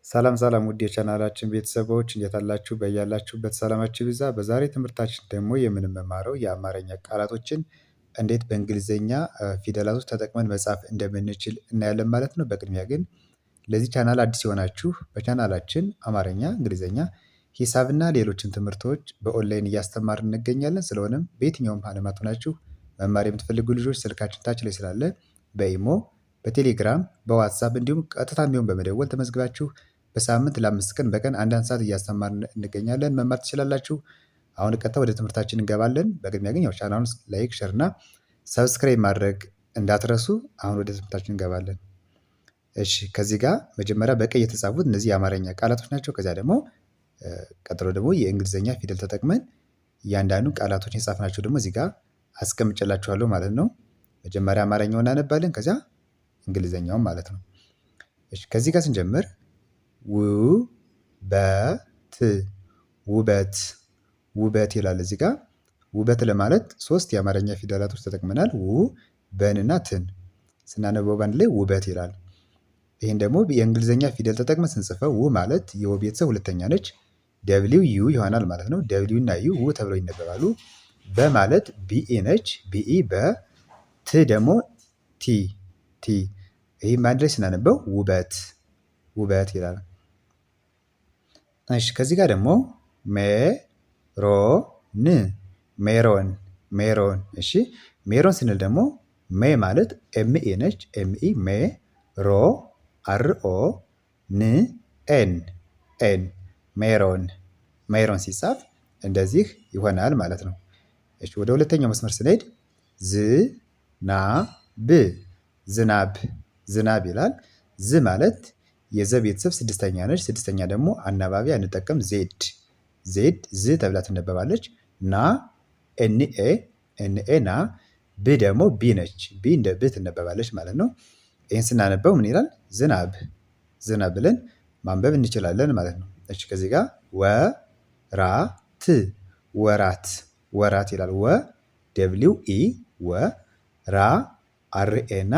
ሰላም ሰላም ውድ የቻናላችን ቤተሰቦች እንዴት አላችሁ? በያላችሁበት ሰላማችሁ ይብዛ። በዛሬ ትምህርታችን ደግሞ የምንማረው የአማርኛ ቃላቶችን እንዴት በእንግሊዘኛ ፊደላቶች ተጠቅመን መጻፍ እንደምንችል እናያለን ማለት ነው። በቅድሚያ ግን ለዚህ ቻናል አዲስ የሆናችሁ በቻናላችን አማርኛ፣ እንግሊዘኛ፣ ሂሳብና ሌሎችን ትምህርቶች በኦንላይን እያስተማርን እንገኛለን። ስለሆነም በየትኛውም ዓለማት ሆናችሁ መማር የምትፈልጉ ልጆች ስልካችን ታች ላይ ስላለ በኢሞ፣ በቴሌግራም፣ በዋትሳፕ እንዲሁም ቀጥታም ቢሆን በመደወል ተመዝግባችሁ በሳምንት ለ5 ቀን በቀን አንዳንድ ሰዓት እያስተማርን እንገኛለን። መማር ትችላላችሁ። አሁን ቀጥታ ወደ ትምህርታችን እንገባለን። በቅድሚያ ግን ያው ቻናሉን ላይክ፣ ሼር እና ሰብስክራይብ ማድረግ እንዳትረሱ። አሁን ወደ ትምህርታችን እንገባለን። እሺ ከዚህ ጋር መጀመሪያ በቀይ የተጻፉት እነዚህ የአማርኛ ቃላቶች ናቸው። ከዚያ ደግሞ ቀጥሎ ደግሞ የእንግሊዝኛ ፊደል ተጠቅመን እያንዳንዱ ቃላቶች የጻፍናቸው ደግሞ እዚህ ጋር አስቀምጬላችኋለሁ ማለት ነው። መጀመሪያ አማርኛውን እናነባለን፣ ከዚያ እንግሊዝኛውን ማለት ነው። እሺ ከዚህ ጋር ስንጀምር ውበት ውበት ውበት ይላል እዚህ ጋር። ውበት ለማለት 3 የአማርኛ ፊደላቶች ተጠቅመናል። ው በንና ትን ስናነበው ባንድ ላይ ውበት ይላል። ይህን ደግሞ የእንግሊዝኛ ፊደል ተጠቅመን ስንጽፈው ው ማለት የወ ቤተሰብ ሁለተኛ ነች። ደብሊው ዩ ይሆናል ማለት ነው። ደብሊው እና ዩ ው ተብለው ይነበባሉ። በማለት ቢኢ ነች። ቢኢ በ ት ደግሞ ቲ ቲ። ይህም ባንድ ላይ ስናነበው ውበት ውበት ይላል። እሺ ከዚህ ጋር ደግሞ ሜሮን ሜሮን። እሺ ሜሮን ስንል ደግሞ ሜ ማለት ኤምኢ ነች። ኤምኢ ሜ ሮ አርኦ ን ኤን ኤን ሜሮን ሜሮን ሲጻፍ እንደዚህ ይሆናል ማለት ነው። እሺ ወደ ሁለተኛው መስመር ስንሄድ ዝናብ ዝናብ ዝናብ ይላል። ዝ ማለት የዘ ቤተሰብ ስድስተኛ ነች። ስድስተኛ ደግሞ አናባቢ አንጠቀም። ዜድ ዜድ ዝ ተብላ ትነበባለች። ና ኤንኤ ኤንኤ ና። ብ ደግሞ ቢ ነች። ቢ እንደ ብ ትነበባለች ማለት ነው። ይህን ስናነበው ምን ይላል? ዝናብ ዝናብ ብለን ማንበብ እንችላለን ማለት ነው። እሺ ከዚህ ጋር ወራት ወራት ወራት ይላል። ወ ደብሊው ኢ ወ ራ አርኤ እና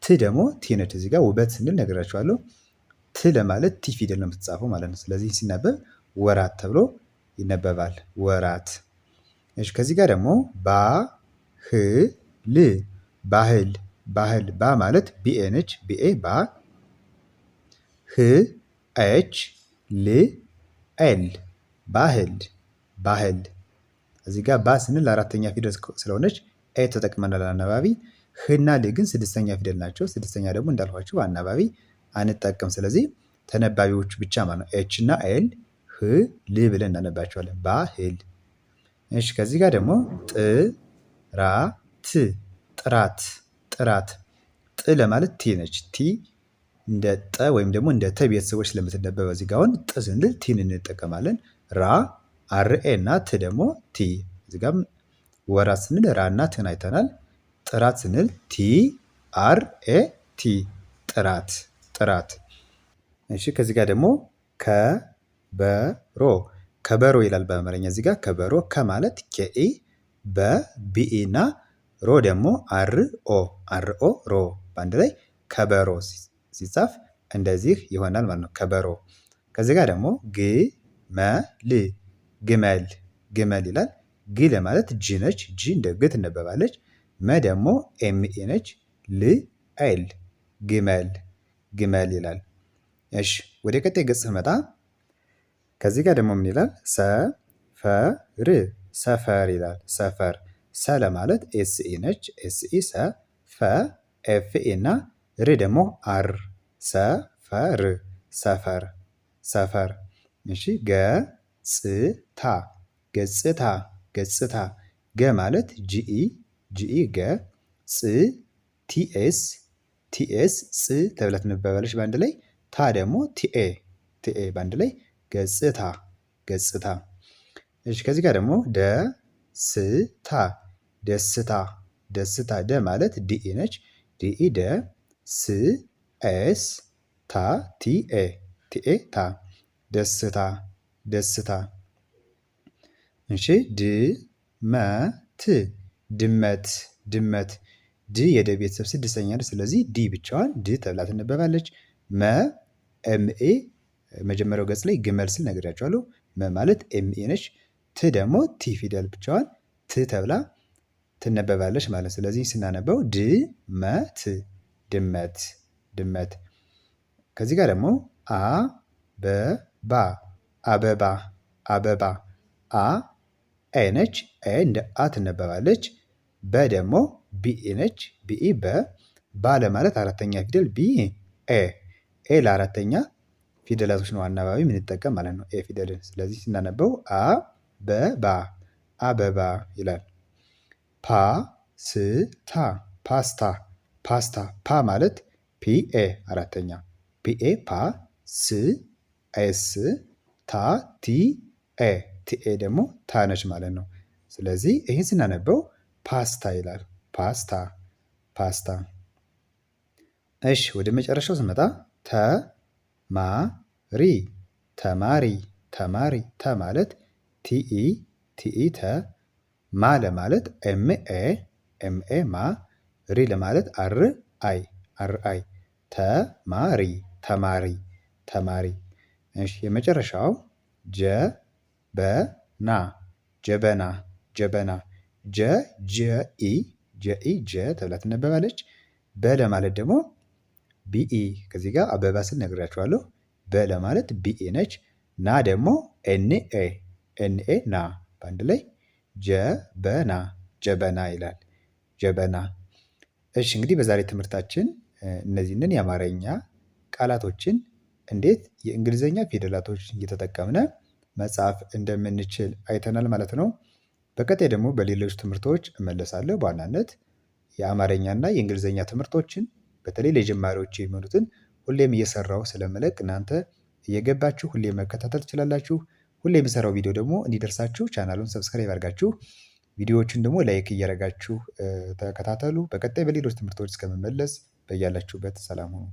ት ደግሞ ቲ ነች። እዚህ ጋር ውበት ስንል ነግራችኋለሁ። ት ለማለት ቲ ፊደል ነው የምትጻፈው ማለት ነው። ስለዚህ ሲነበብ ወራት ተብሎ ይነበባል። ወራት። እሺ ከዚህ ጋር ደግሞ ባህል ባህል ባ ማለት ቢኤ ነች። ቢኤ ባ ህ ኤች ል ኤል ባህል ባህል። እዚህ ጋር ባ ስንል አራተኛ ፊደል ስለሆነች ኤ ተጠቅመናል አናባቢ። ህና ል ግን ስድስተኛ ፊደል ናቸው። ስድስተኛ ደግሞ እንዳልኳችሁ አናባቢ አንጠቀም። ስለዚህ ተነባቢዎቹ ብቻ ማለት ነው። ኤች እና ኤል ህ ል ብለን እናነባቸዋለን። ባህል። እሺ ከዚህ ጋር ደግሞ ጥራት ጥራት። ጥ ለማለት ቲ ነች። ቲ እንደ ጠ ወይም ደግሞ እንደ ተ ቤተሰቦች ስለምትነበብ እዚህ ጋር አሁን ጥ ስንል ቲን እንጠቀማለን። ራ አርኤ እና ት ደግሞ ቲ። እዚህ ጋር ወራት ስንል ራ እና ትን አይተናል። ጥራት ስንል ቲ አር ኤ ቲ ጥራት ጥራት። እሺ ከዚህ ጋር ደግሞ ከበሮ ከበሮ ይላል በአማርኛ። እዚህ ጋር ከበሮ ከማለት ኬኢ በቢኢ እና ሮ ደግሞ አርኦ አርኦ ሮ በአንድ ላይ ከበሮ ሲጻፍ እንደዚህ ይሆናል ማለት ነው። ከበሮ። ከዚህ ጋር ደግሞ ግመል ግመል ይላል። ግ ለማለት ጂ ነች። ጂ እንደ ግ ትነበባለች። መ ደግሞ ኤምኤ ነች። ል ኤል ግመል ግመል ይላል። እሺ ወደ ቀጣይ ገጽ ስመጣ ከዚህ ጋር ደግሞ ምን ይላል? ሰፈር ይላል። ሰፈር ሰ ለማለት ኤስኢ ነች። ኤስኢ ሰ ፈ ኤፍኤ እና ር ደግሞ አር ሰፈር ሰፈር ሰፈር። እሺ ገጽታ ገጽታ ገጽታ። ገ ማለት ጂኢ ጂኢ ገ ጽ ቲኤስ ቲኤስ ጽ ተብላ ትነበባለች በአንድ ላይ። ታ ደግሞ ቲኤ ቲኤ በአንድ ላይ ገጽታ ገጽታ። እሺ ከዚህ ጋር ደግሞ ደስታ ደስታ ደስታ። ደ ማለት ዲኢ ነች። ዲኢ ደ ስ ኤስ ታ ቲኤ ቲኤ ታ ደስታ ደስታ። እሺ ድመት ድመት ድመት። ድ የደ ቤተሰብ ስድስተኛ ነች። ስለዚህ ዲ ብቻዋን ድ ተብላ ትነበባለች። መ ኤምኤ መጀመሪያው ገጽ ላይ ግመል ስል ነግሬያችኋለሁ። መ ማለት ኤምኤ ነች። ት ደግሞ ቲ ፊደል ብቻዋን ት ተብላ ትነበባለች ማለት ነው። ስለዚህ ስናነበው ድመት ድመት ድመት። ከዚህ ጋር ደግሞ አበባ አበባ አበባ አ ኤ ነች። ኤ እንደ አ ትነበባለች። በ ደግሞ ቢኢ ነች። ቢኢ በ ለማለት አራተኛ ፊደል ቢ ኤ ኤ ለአራተኛ ፊደላቶች ነው አናባቢ የምንጠቀም ማለት ነው። ኤ ፊደልን ስለዚህ ስናነበው አበባ አበባ ይላል። ፓስታ ፓስታ ፓስታ ፓ ማለት ፒኤ አራተኛ ፒኤ ፓ ስ ኤስ ታ ቲ ኤ ቲኤ ደግሞ ታነች ማለት ነው። ስለዚህ ይህን ስናነበው ፓስታ ይላል። ፓስታ ፓስታ። እሺ ወደ መጨረሻው ስንመጣ ተማሪ ተማሪ ተማሪ ተ ማለት ቲኢ ቲኢ ተ ማ ለማለት ኤምኤ ማ ሪ ለማለት አር አይ ተማሪ ተማሪ ተማሪ። እሺ የመጨረሻው ጀበና ጀበና ጀበና ጀኢ ጀ ተብላ ትነበባለች። በ ለማለት ደግሞ ቢኢ ከዚህ ጋር አበባ ስል ነግሬያችኋለሁ። በ ለማለት ቢኢ ነች። ና ደግሞ ኤንኤ ና በአንድ ላይ ጀበና ጀበና ይላል። ጀበና። እሺ እንግዲህ በዛሬ ትምህርታችን እነዚህን የአማርኛ ቃላቶችን እንዴት የእንግሊዘኛ ፊደላቶችን እየተጠቀምነ መጻፍ እንደምንችል አይተናል ማለት ነው። በቀጣይ ደግሞ በሌሎች ትምህርቶች እመለሳለሁ። በዋናነት የአማርኛና የእንግሊዘኛ ትምህርቶችን በተለይ ለጀማሪዎች የሚሆኑትን ሁሌም እየሰራሁ ስለምለቅ እናንተ እየገባችሁ ሁሌም መከታተል ትችላላችሁ። ሁሌ የምሰራው ቪዲዮ ደግሞ እንዲደርሳችሁ ቻናሉን ሰብስክራይብ አድርጋችሁ ቪዲዮዎችን ደግሞ ላይክ እያደረጋችሁ ተከታተሉ። በቀጣይ በሌሎች ትምህርቶች እስከምመለስ በያላችሁበት ሰላም ሁኑ።